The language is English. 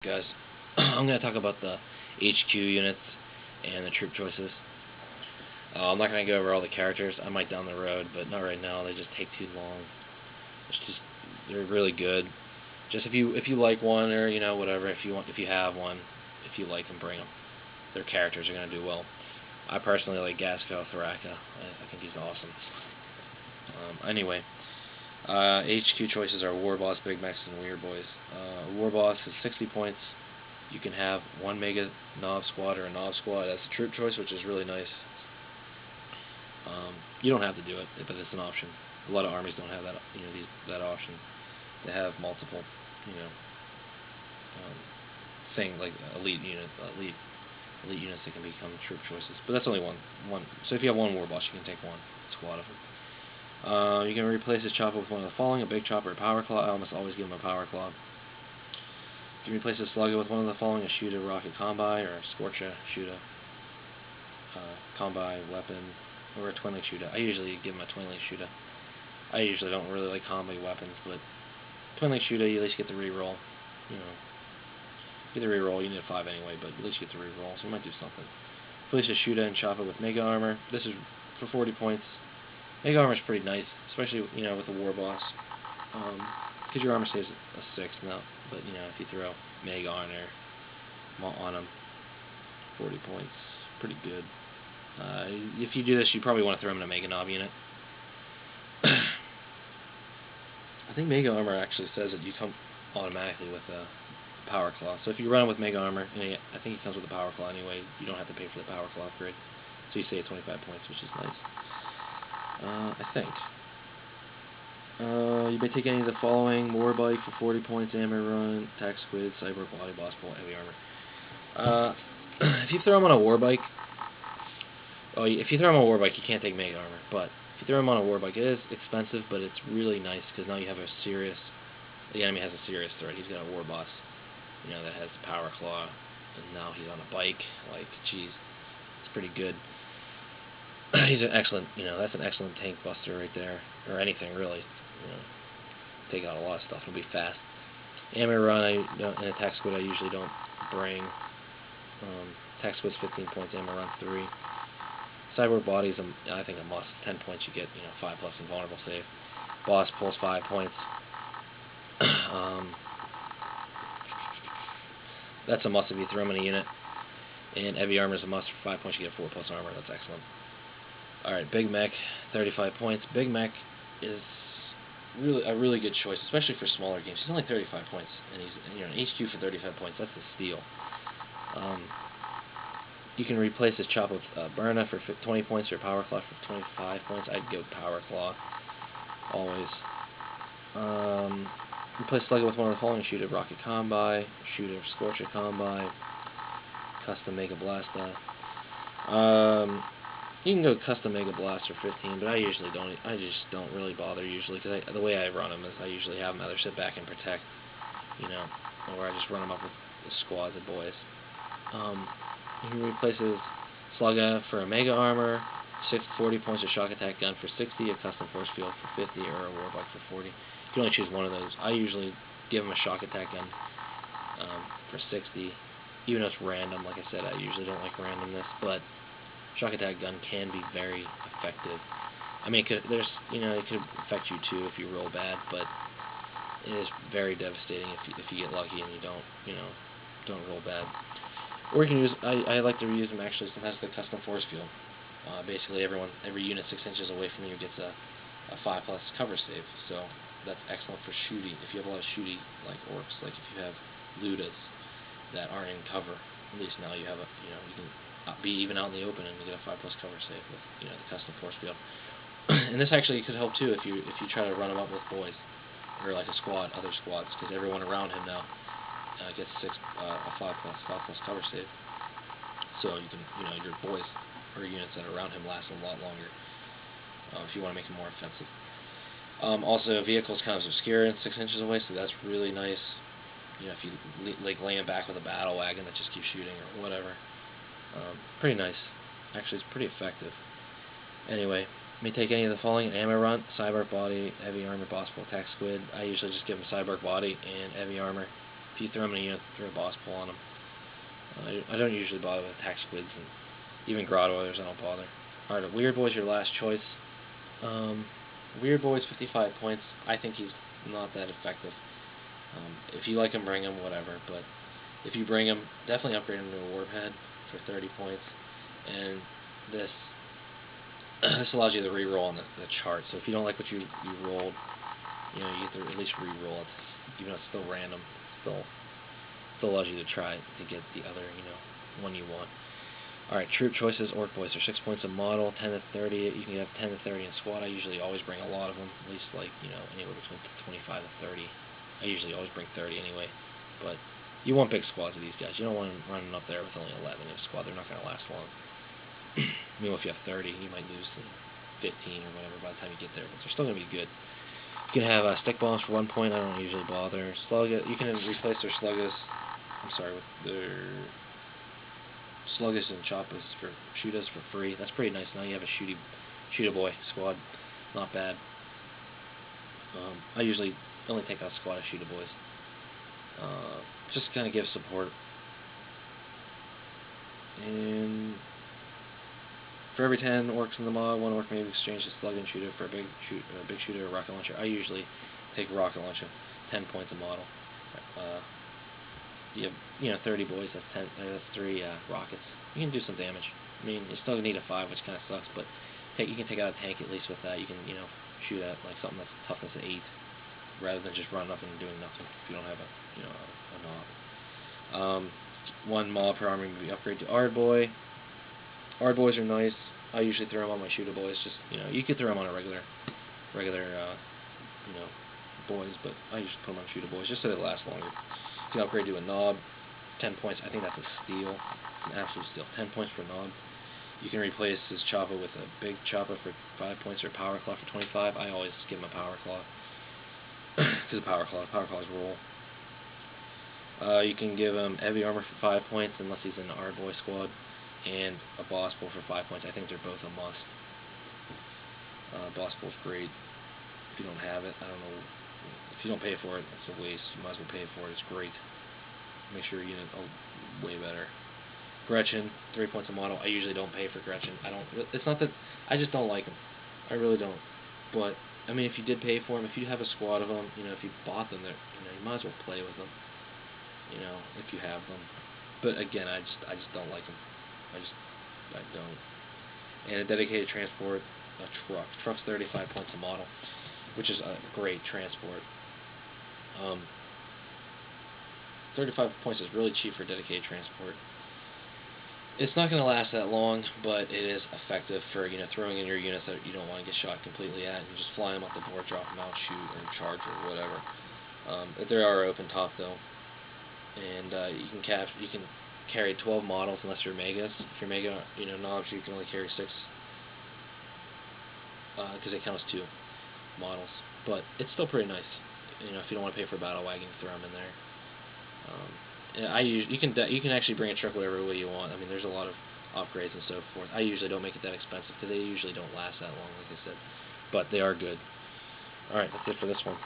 Guys, I'm going to talk about the HQ units and the troop choices. I'm not going to go over all the characters. I might down the road, but not right now. They just take too long. They're really good. Just if you like one, or whatever, if you have one, if you like them, bring them. Their characters are going to do well. I personally like Gasco Thraka. I think he's awesome. Anyway, HQ choices are War Boss, Big Max, and Weird Boys. War Boss is 60 points. You can have one Mega Nov Squad or a Nov Squad as a troop choice, which is really nice. You don't have to do it, but it's an option. A lot of armies don't have that option. They have multiple, thing like elite units that can become troop choices. But that's only one. So if you have one War Boss, you can take one squad of them. You can replace his chopper with one of the following: a big chopper, a power claw. I almost always give him a power claw. You can replace his slugger with one of the following: a shooter, rocket combi, or a scorcher shooter, combi weapon, or a twin link shooter. I usually give him a twin link shooter. I usually don't really like combi weapons, but twin link shooter, you at least get the reroll. Get the reroll. You need a 5 anyway, but at least you get the reroll, so you might do something. Replace a shooter and chopper with mega armor. This is for 40 points. Mega armor is pretty nice, especially with the War Boss, because your armor stays a 6 now. But if you throw mega armor on him, 40 points, pretty good. If you do this, you probably want to throw him in a Mega Nov unit. I think Mega Armor actually says that you come automatically with a Power Claw. So if you run with Mega Armor, and I think he comes with a Power Claw anyway, you don't have to pay for the Power Claw upgrade. So you save 25 points, which is nice. I think. You may take any of the following: War Bike for 40 points, Amber Run, Tac Squid, Cyber Body, Boss Bolt, Heavy Armor. If you throw him on a War Bike, if you throw him on a War Bike, you can't take Mega Armor. But if you throw him on a War Bike, it is expensive, but it's really nice because now you have the enemy has a serious threat. He's got a War Boss, that has Power Claw, and now he's on a bike. Like, geez, it's pretty good. He's an excellent, that's an excellent tank buster right there, or anything really. Take out a lot of stuff. It'll be fast. Amber Run, and Attack Squid I usually don't bring. Attack Squid's 15 points, Amber Run 3. Cyborg Body's I think a must. 10 points you get, 5 plus invulnerable save. Boss pulls 5 points. That's a must if you throw him in a unit. And Heavy Armor is a must. For 5 points you get 4 plus armor. That's excellent. Alright, Big Mech, 35 points. Big Mech is a really good choice, especially for smaller games. He's only 35 points, and he's an HQ for 35 points. That's a steal. You can replace his chop with Burna for 20 points or Power Claw for 25 points. I'd go Power Claw, always. Replace Slugger with one of the following: Shooter, Rocket Combi, Shooter, Scorcher Combi, Custom Mega Blaster. You can go Custom Mega Blaster 15, but I usually don't. I just don't really bother usually, because the way I run them is I usually have them either sit back and protect, or I just run them up with the squads of boys. You can replace his Slugger for a Mega Armor, 40 points, a Shock Attack Gun for 60, a Custom Force Field for 50, or a War Bike for 40. You can only choose one of those. I usually give him a Shock Attack Gun for 60, even though it's random. Like I said, I usually don't like randomness, but Shock Attack Gun can be very effective. I mean, it could affect you too if you roll bad, but it is very devastating if you get lucky and you don't roll bad. Or you can use, I like to reuse them actually sometimes, the Custom Force Field. Basically every unit 6 inches away from you gets a 5 plus cover save, so that's excellent for shooting. If you have a lot of shooty like orcs, like if you have Ludas that aren't in cover, at least now you have you can be even out in the open and you get a 5 plus cover save with the Custom Force Field. And this actually could help too if you try to run them up with boys, or like other squads, because everyone around him now gets a 5 plus cover save. So you can your boys or units that are around him last a lot longer. If you want to make him more offensive. Also, vehicle's kind of obscure and 6 inches away, so that's really nice. If you lay him back with a battle wagon that just keeps shooting or whatever. Pretty nice. Actually, it's pretty effective. Anyway, may take any of the following: Ammo Run, Cyborg Body, Heavy Armor, Boss Bolt, Attack Squid. I usually just give him Cyborg Body and Heavy Armor. If you throw them in a unit, throw a boss pull on them. I don't usually bother with attack squids, and even grotto others I don't bother. Alright, Weird Boy's your last choice. Weird Boy's 55 points. I think he's not that effective. If you like him, bring him, whatever. But if you bring him, definitely upgrade him to a Warp Head for 30 points. And this allows you to re-roll on the chart. So if you don't like what you rolled, you have to at least re-roll it. Even though it's still random, still allows you to try to get the other, one you want. Alright, troop choices, Ork Boys are 6 points a model, 10 to 30. You can have 10 to 30 in squad. I usually always bring a lot of them, at least anywhere between 25 to 30. I usually always bring 30 anyway, but you want big squads of these guys. You don't want them running up there with only 11 in a squad. They're not going to last long. If you have 30, you might lose to 15 or whatever by the time you get there, but they're still going to be good. You can have stick bombs for 1 point. I don't usually bother. You can replace their sluggas. With their sluggas and choppas for shootas for free. That's pretty nice. Now you have a shooter boy squad. Not bad. I usually only take out a squad of shooter boys. Just kind of give support. And for every 10 orcs in the mod, 1 orc may exchange the slug and shooter for a big shooter or rocket launcher. I usually take a rocket launcher, 10 points a model. You have 30 boys. That's 3 rockets. You can do some damage. I mean, you still need a 5, which kind of sucks, but you can take out a tank at least with that. You can shoot at like something that's toughness of 8, rather than just running up and doing nothing if you don't have a knob. 1 mob per army may be upgraded to Ard Boy. Ard Boys are nice. I usually throw them on my shooter boys. Just you could throw them on a regular boys, but I usually put them on shooter boys just so they last longer. You can upgrade to a knob, 10 points. I think that's a steal, an absolute steal. 10 points per knob. You can replace his chopper with a big chopper for 5 points or power claw for 25. I always give him a power claw because of power claws roll. You can give him heavy armor for 5 points unless he's in the Ard Boy squad, and a boss bull for 5 points. I think they're both a must. Boss bull's great. If you don't have it, I don't know. If you don't pay for it, it's a waste. You might as well pay for it. It's great. Make sure your unit way better. Gretchen, 3 points a model. I usually don't pay for Gretchen. It's not that I just don't like them. I really don't. But I mean, if you did pay for them, if you have a squad of them, if you bought them, you might as well play with them. If you have them. But again, I just don't like them. I don't. And a dedicated transport, a truck. Truck's 35 points a model, which is a great transport. 35 points is really cheap for dedicated transport. It's not going to last that long, but it is effective for throwing in your units that you don't want to get shot completely at. You just fly them up the board, drop them out, shoot, or charge, or whatever. There are open top though, and you can carry 12 models unless you're megas. If you're mega, knobs, you can only carry 6 because they count as 2 models. But it's still pretty nice. If you don't want to pay for a battle wagon, throw them in there. You can actually bring a truck whatever way you want. I mean, there's a lot of upgrades and so forth. I usually don't make it that expensive because they usually don't last that long, like I said. But they are good. Alright, that's it for this one.